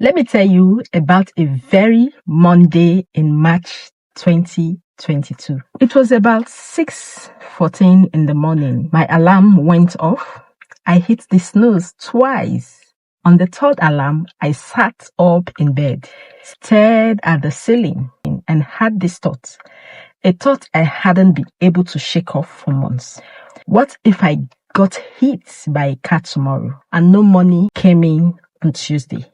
Let me tell you about a very Monday in March 2022. It was about 6:14 in the morning. My alarm went off. I hit the snooze twice. On the third alarm, I sat up in bed, stared at the ceiling, and had this thought. A thought I hadn't been able to shake off for months. What if I got hit by a car tomorrow and no money came in on Tuesday?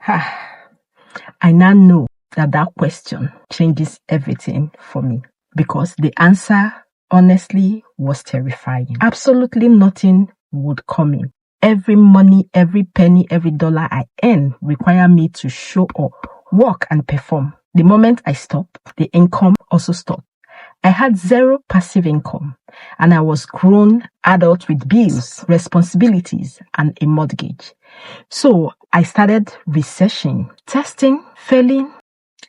I now know that question changes everything for me because the answer honestly was terrifying. Absolutely nothing would come in. Every money, every penny, every dollar I earn require me to show up, work and perform. The moment I stop, the income also stopped. I had zero passive income and I was grown adult with bills, responsibilities and a mortgage. So I started researching, testing, failing,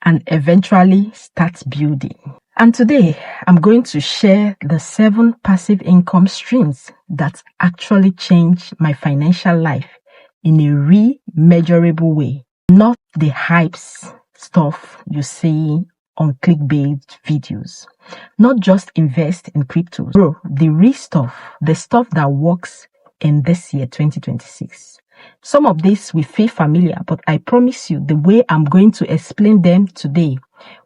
and eventually start building. And today I'm going to share the 7 passive income streams that actually changed my financial life in a measurable way, not the hypes stuff you see on clickbait videos. Not just invest in crypto. Bro, the real stuff, the stuff that works in this year, 2026. Some of this will feel familiar, but I promise you the way I'm going to explain them today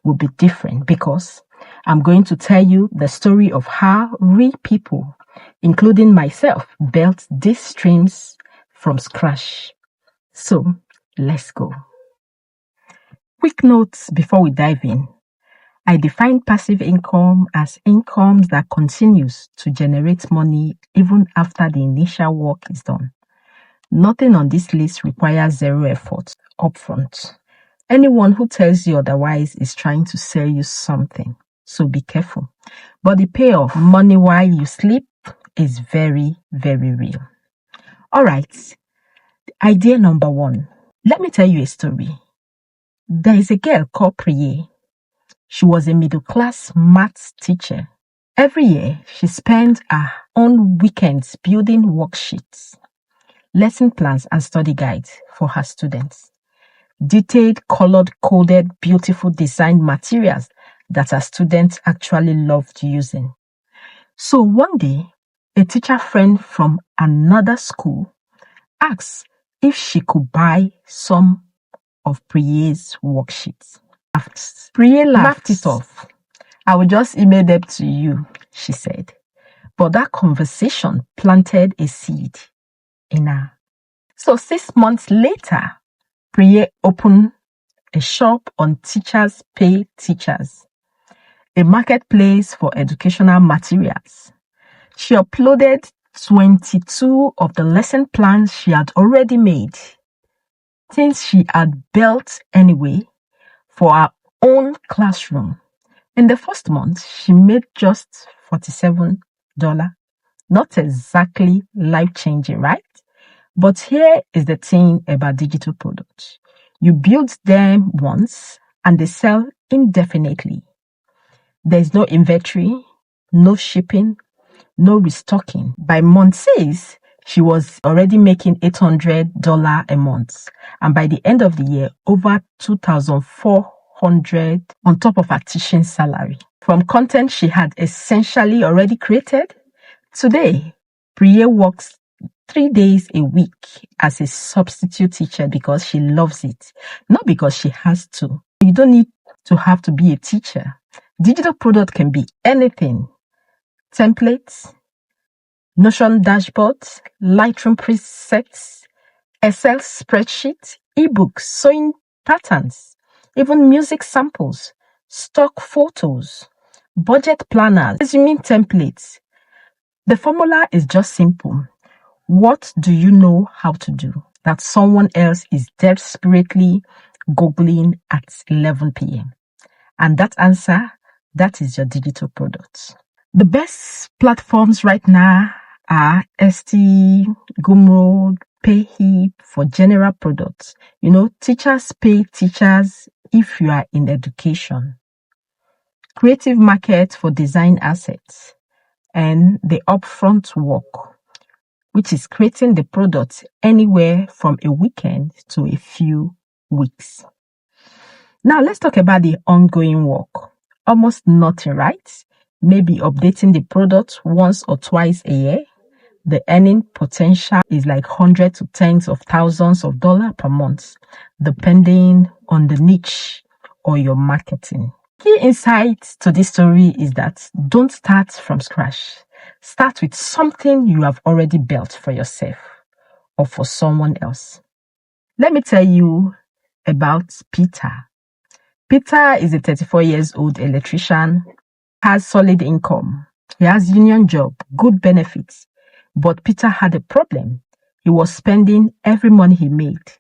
will be different because I'm going to tell you the story of how real people, including myself, built these streams from scratch. So let's go. Quick notes before we dive in. I define passive income as income that continues to generate money even after the initial work is done. Nothing on this list requires zero effort upfront. Anyone who tells you otherwise is trying to sell you something, so be careful. But the payoff, money while you sleep, is very, very real. All right, idea number 1. Let me tell you a story. There is a girl called Priye. She was a middle-class maths teacher. Every year, she spent her own weekends building worksheets, lesson plans, and study guides for her students. Detailed, colored, coded, beautiful designed materials that her students actually loved using. So one day, a teacher friend from another school asked if she could buy some of Priye's worksheets. Priye laughed it off. I will just email them to you, she said. But that conversation planted a seed in her. So 6 months later, Priye opened a shop on Teachers Pay Teachers, a marketplace for educational materials. She uploaded 22 of the lesson plans she had already made, things she had built anyway, for her own classroom. In the first month, she made just $47. Not exactly life-changing, right? But here is the thing about digital products. You build them once and they sell indefinitely. There's no inventory, no shipping, no restocking. By month 6, she was already making $800 a month. And by the end of the year, over $2,400 on top of her teaching salary. From content she had essentially already created. Today, Priye works 3 days a week as a substitute teacher because she loves it, not because she has to. You don't need to have to be a teacher. Digital product can be anything. Templates, Notion dashboards, Lightroom presets, Excel spreadsheets, ebooks, sewing patterns, even music samples, stock photos, budget planners, resume templates. The formula is just simple. What do you know how to do that someone else is desperately Googling at 11 p.m.? And that answer, that is your digital products. The best platforms right now are ST, Gumroad, Payhip for general products. Teachers pay teachers if you are in education. Creative Market for design assets. And the upfront work, which is creating the product anywhere from a weekend to a few weeks. Now let's talk about the ongoing work. Almost nothing, right? Maybe updating the product once or twice a year. The earning potential is like hundreds to tens of thousands of dollars per month, depending on the niche or your marketing. Key insight to this story is that don't start from scratch. Start with something you have already built for yourself or for someone else. Let me tell you about Peter. Peter is a 34 years old electrician, has solid income. He has union job, good benefits. But Peter had a problem. He was spending every money he made,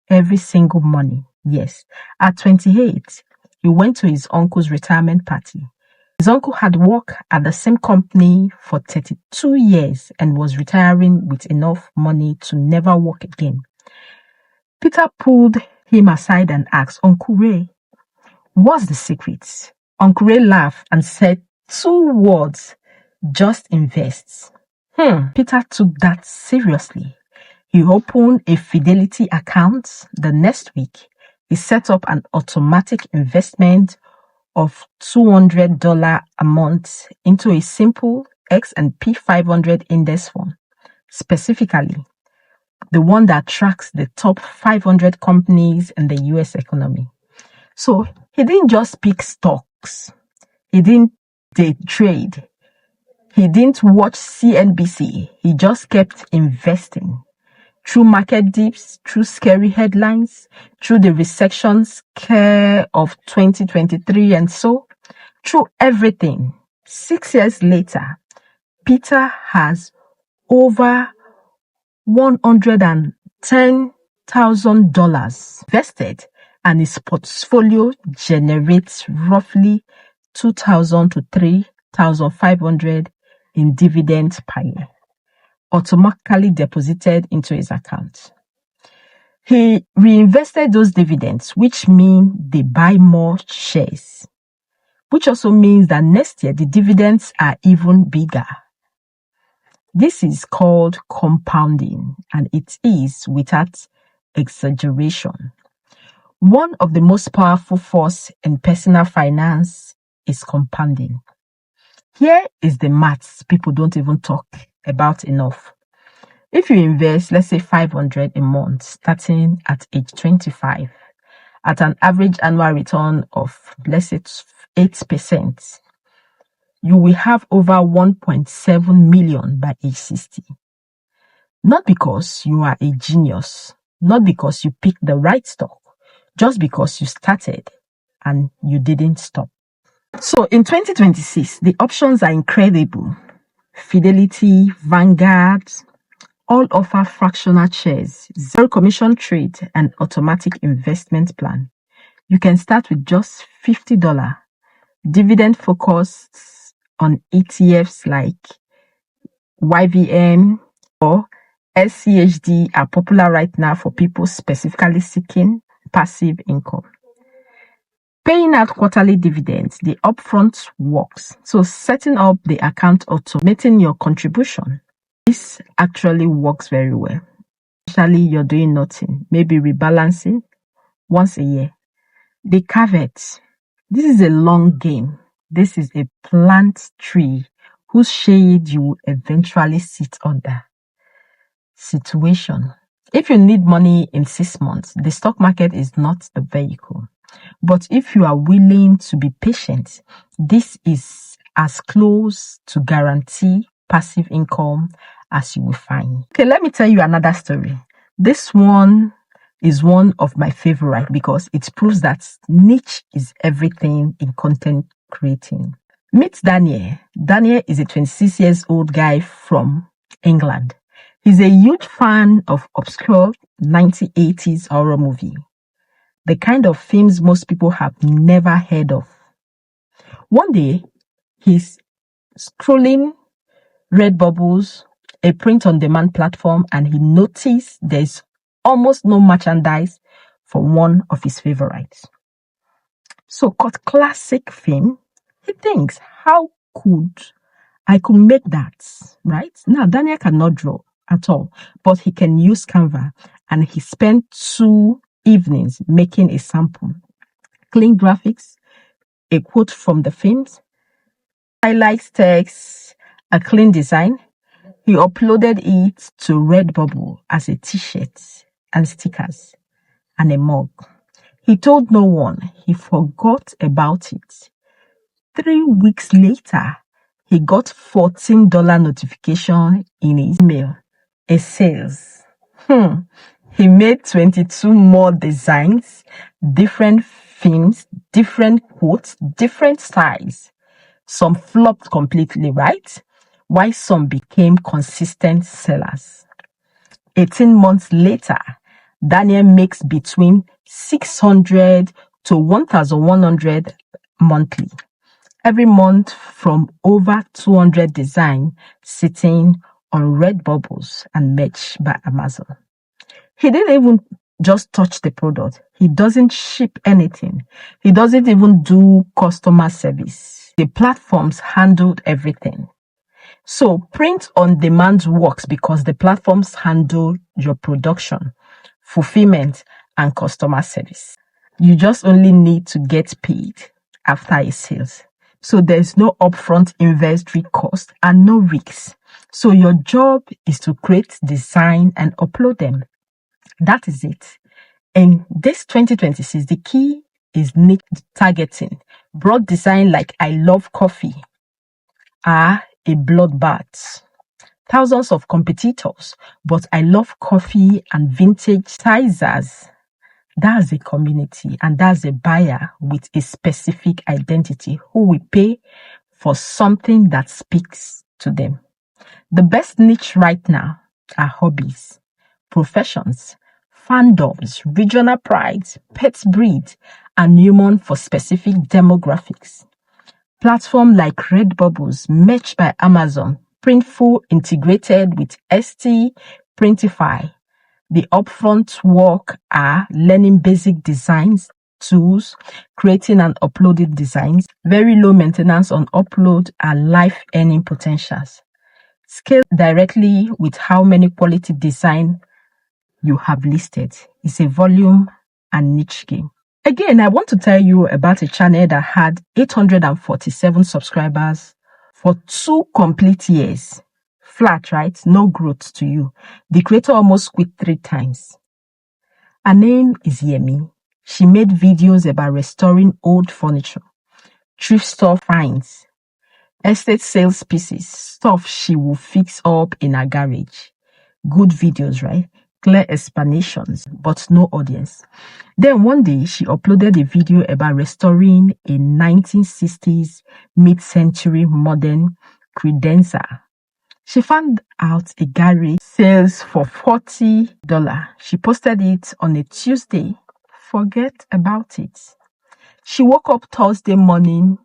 every single money. Yes, at 28, he went to his uncle's retirement party. His uncle had worked at the same company for 32 years and was retiring with enough money to never work again. Peter pulled him aside and asked, "Uncle Ray, what's the secret?" Uncle Ray laughed and said 2 words, "Just invest." Peter took that seriously. He opened a Fidelity account. The next week, he set up an automatic investment of $200 a month into a simple S&P 500 index fund, specifically the one that tracks the top 500 companies in the US economy. So he didn't just pick stocks. He didn't day trade. He didn't watch CNBC. He just kept investing. Through market dips, through scary headlines, through the recession scare of 2023 and so, through everything. 6 years later, Peter has over $110,000 invested, and his portfolio generates roughly $2,000 to $3,500 in dividends per year, automatically deposited into his account. He reinvested those dividends, which means they buy more shares, which also means that next year the dividends are even bigger. This is called compounding, and it is without exaggeration. One of the most powerful forces in personal finance is compounding. Here is the maths people don't even talk about enough. If you invest, let's say 500 a month, starting at age 25, at an average annual return of, let's say, 8%, you will have over 1.7 million by age 60. Not because you are a genius, not because you picked the right stock, just because you started and you didn't stop. So in 2026, the options are incredible. Fidelity, Vanguard, all offer fractional shares, zero commission trade, and automatic investment plan. You can start with just $50. Dividend focused on ETFs like YVM or SCHD are popular right now for people specifically seeking passive income. Paying out quarterly dividends, the upfront works. So setting up the account, automating your contribution, this actually works very well. Especially you're doing nothing, maybe rebalancing once a year. The caveat, this is a long game. This is a plant tree whose shade you will eventually sit under. Situation. If you need money in 6 months, the stock market is not the vehicle. But if you are willing to be patient, this is as close to guarantee passive income as you will find. Okay, let me tell you another story. This one is one of my favorite because it proves that niche is everything in content creating. Meet Daniel. Daniel is a 26 years old guy from England. He's a huge fan of obscure 1980s horror movie, the kind of films most people have never heard of. One day, he's scrolling Redbubbles, a print-on-demand platform, and he noticed there's almost no merchandise for one of his favorites. So, cut classic film, he thinks, how could I make that, right? Now, Daniel cannot draw at all, but he can use Canva, and he spent evenings making a sample, clean graphics, a quote from the films, highlights text, a clean design. He uploaded it to Redbubble as a t-shirt and stickers and a mug. He told no one. He forgot about it. 3 weeks later, he got $14 notification in his email. A sales. He made 22 more designs, different themes, different quotes, different styles. Some flopped completely, right? While some became consistent sellers. 18 months later, Daniel makes between 600 to 1,100 monthly. Every month from over 200 designs sitting on Redbubbles and merch by Amazon. He didn't even just touch the product. He doesn't ship anything. He doesn't even do customer service. The platforms handled everything. So print on demand works because the platforms handle your production, fulfillment, and customer service. You just only need to get paid after a sales. So there's no upfront inventory cost and no risks. So your job is to create, design, and upload them. That is it. In this 2026, the key is niche targeting. Broad design like I love coffee are a bloodbath. Thousands of competitors, but I love coffee and vintage sizers. That's a community and that's a buyer with a specific identity who will pay for something that speaks to them. The best niche right now are hobbies, professions, fandoms, regional prides, pet breed, and human for specific demographics. Platforms like Redbubbles, merch by Amazon, Printful integrated with ST Printify. The upfront work are learning basic designs, tools, creating and uploading designs, very low maintenance on upload and life earning potentials. Scale directly with how many quality design you have listed. It's a volume and niche game. Again, I want to tell you about a channel that had 847 subscribers for 2 complete years. Flat, right? No growth to you. The creator almost quit 3 times. Her name is Yemi. She made videos about restoring old furniture, thrift store finds, estate sales pieces, stuff she will fix up in her garage. Good videos, right? Clear explanations, but no audience. Then one day, she uploaded a video about restoring a 1960s mid-century modern credenza. She found out a garage sells for $40. She posted it on a Tuesday. Forget about it. She woke up Thursday morning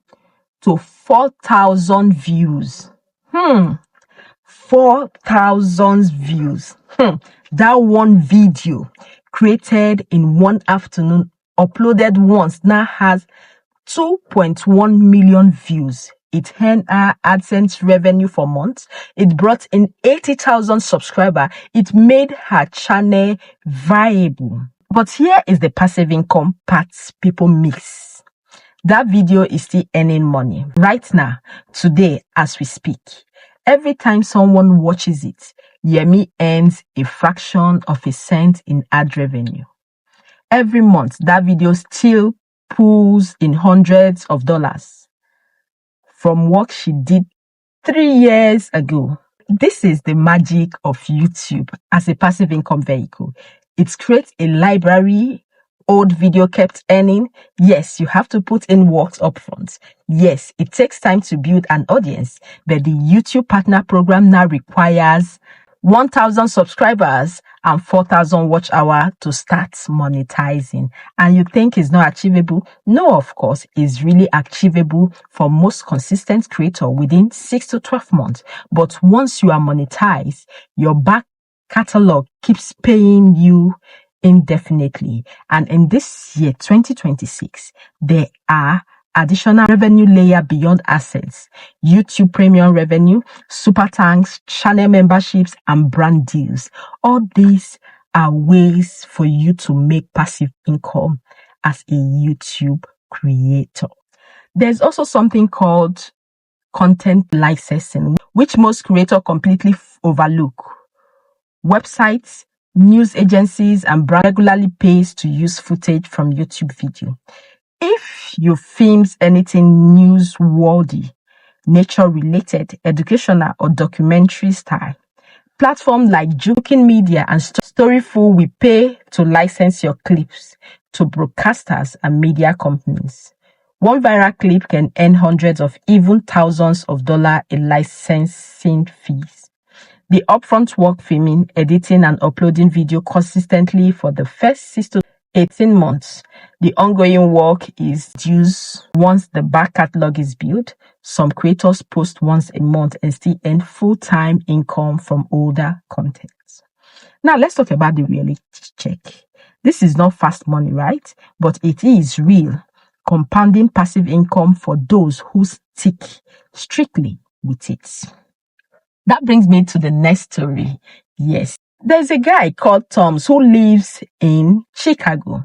to 4,000 views. 4,000 views. That one video created in one afternoon, uploaded once, now has 2.1 million views. It earned her AdSense revenue for months. It brought in 80,000 subscribers. It made her channel viable. But here is the passive income part people miss. That video is still earning money right now, today, as we speak. Every time someone watches it, Yemi earns a fraction of a cent in ad revenue. Every month, that video still pulls in hundreds of dollars from work she did 3 years ago. This is the magic of YouTube as a passive income vehicle. It creates a library. Old video kept earning. Yes, you have to put in work upfront. Yes, it takes time to build an audience, but the YouTube Partner Program now requires 1,000 subscribers and 4,000 watch hours to start monetizing. And you think it's not achievable? No, of course, it's really achievable for most consistent creators within 6 to 12 months. But once you are monetized, your back catalog keeps paying you indefinitely. And in this year, 2026, there are additional revenue layer beyond assets, YouTube premium revenue, super thanks, channel memberships, and brand deals. All these are ways for you to make passive income as a YouTube creator. There's also something called content licensing, which most creators completely overlook. Websites, news agencies, and brand regularly pays to use footage from YouTube video. If you film anything newsworthy, nature-related, educational, or documentary style, platforms like Jukin Media and Storyful will pay to license your clips to broadcasters and media companies. One viral clip can earn hundreds of even thousands of dollars in licensing fees. The upfront work filming, editing, and uploading video consistently for the first 6 to 18 months. The ongoing work is due once the back catalog is built. Some creators post once a month and still earn full-time income from older content. Now, let's talk about the reality check. This is not fast money, right? But it is real, compounding passive income for those who stick strictly with it. That brings me to the next story. Yes, there's a guy called Thomas who lives in Chicago.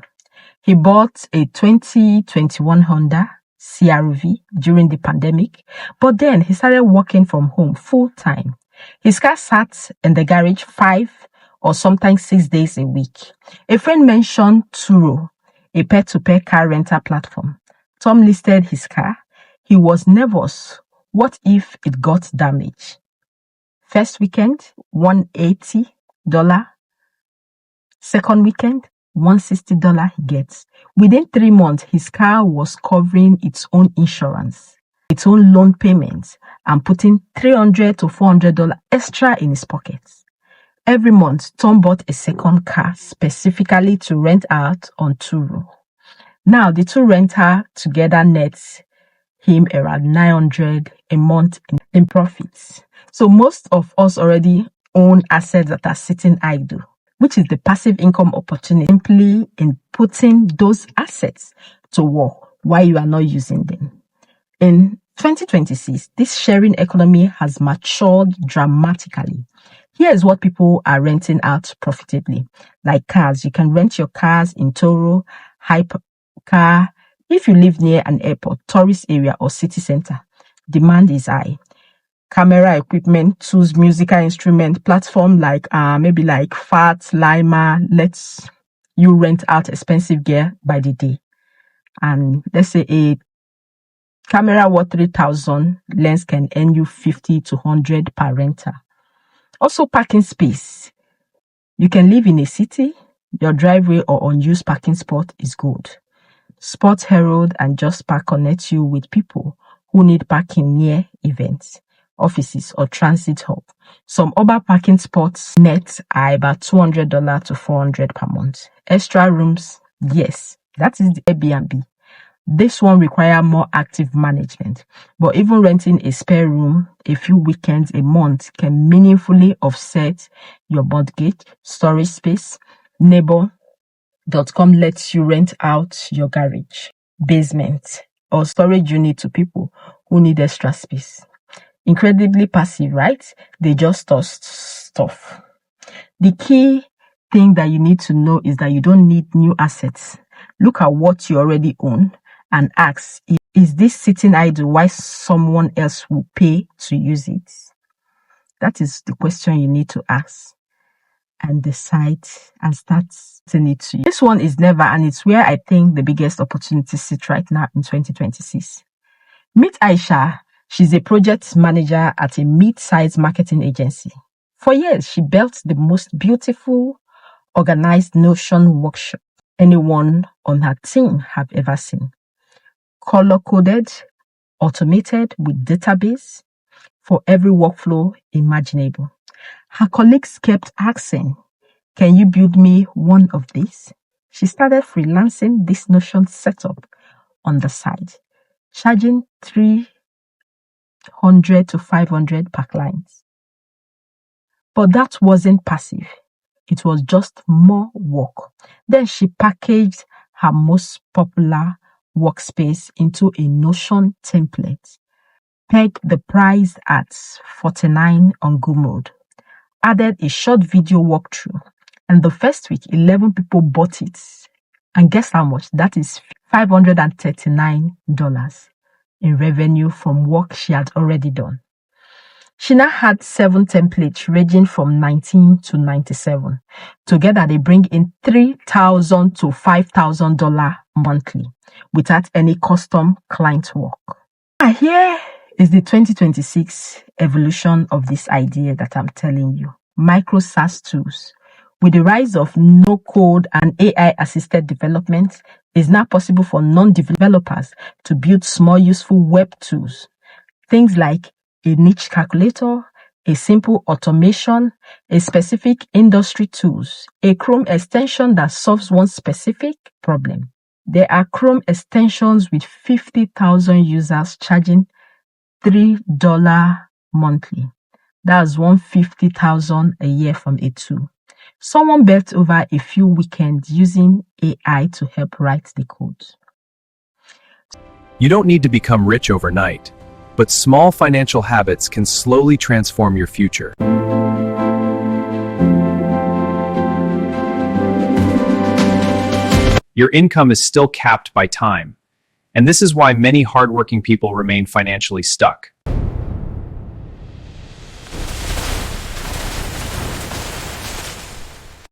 He bought a 2021 Honda CR-V during the pandemic, but then he started working from home full time. His car sat in the garage 5 or sometimes 6 days a week. A friend mentioned Turo, a peer-to-peer car rental platform. Tom listed his car. He was nervous. What if it got damaged? First weekend, $180. Second weekend, $160 he gets. Within 3 months, his car was covering its own insurance, its own loan payments, and putting $300 to $400 extra in his pockets. Every month, Tom bought a second car specifically to rent out on Turo. Now, the two rentals together nets him around $900 a month in profits. So most of us already own assets that are sitting idle, which is the passive income opportunity simply in putting those assets to work while you are not using them. In 2026, this sharing economy has matured dramatically. Here's what people are renting out profitably. Like cars, you can rent your cars in Turo, Hypercar. If you live near an airport, tourist area, or city center, demand is high. Camera equipment, tools, musical instrument, platform like maybe like FAT, Lima, lets you rent out expensive gear by the day. And let's say a camera worth 3,000, lens can earn you 50 to 100 per renter. Also, parking space. You can live in a city, your driveway or unused parking spot is good. Sports Herald and Just Park connect you with people who need parking near events, offices, or transit hub. Some Uber parking spots net are about $200 to $400 per month. Extra rooms, yes, that is the Airbnb. This one requires more active management, but even renting a spare room a few weekends a month can meaningfully offset your mortgage. Storage space. Neighbor.com lets you rent out your garage, basement, or storage unit to people who need extra space. Incredibly passive, right? They just toss stuff. The key thing that you need to know is that you don't need new assets. Look at what you already own and ask, is this sitting idle while someone else will pay to use it? That is the question you need to ask and decide and start to need to use. This one is never, and it's where I think the biggest opportunity sits right now in 2026. Meet Aisha. She's a project manager at a mid-sized marketing agency. For years, she built the most beautiful, organized Notion workshop anyone on her team have ever seen. Color-coded, automated with database for every workflow imaginable. Her colleagues kept asking, can you build me one of these? She started freelancing this Notion setup on the side, charging $300 to $500 per client. But that wasn't passive. It was just more work. Then she packaged her most popular workspace into a Notion template, pegged the price at $49 on Gumroad, added a short video walkthrough, And the first week, 11 people bought it. And guess how much? That is $539 in revenue from work she had already done. She now had 7 templates ranging from 19 to 97. Together, they bring in $3,000 to $5,000 monthly without any custom client work. Here is the 2026 evolution of this idea that I'm telling you. Micro SaaS tools. With the rise of no-code and AI-assisted development, it is now possible for non-developers to build small, useful web tools. Things like a niche calculator, a simple automation, a specific industry tools, a Chrome extension that solves one specific problem. There are Chrome extensions with 50,000 users charging $3 monthly. That's $150,000 a year from a tool. Someone bet over a few weekends using AI to help write the code. You don't need to become rich overnight, but small financial habits can slowly transform your future. Your income is still capped by time, and this is why many hardworking people remain financially stuck.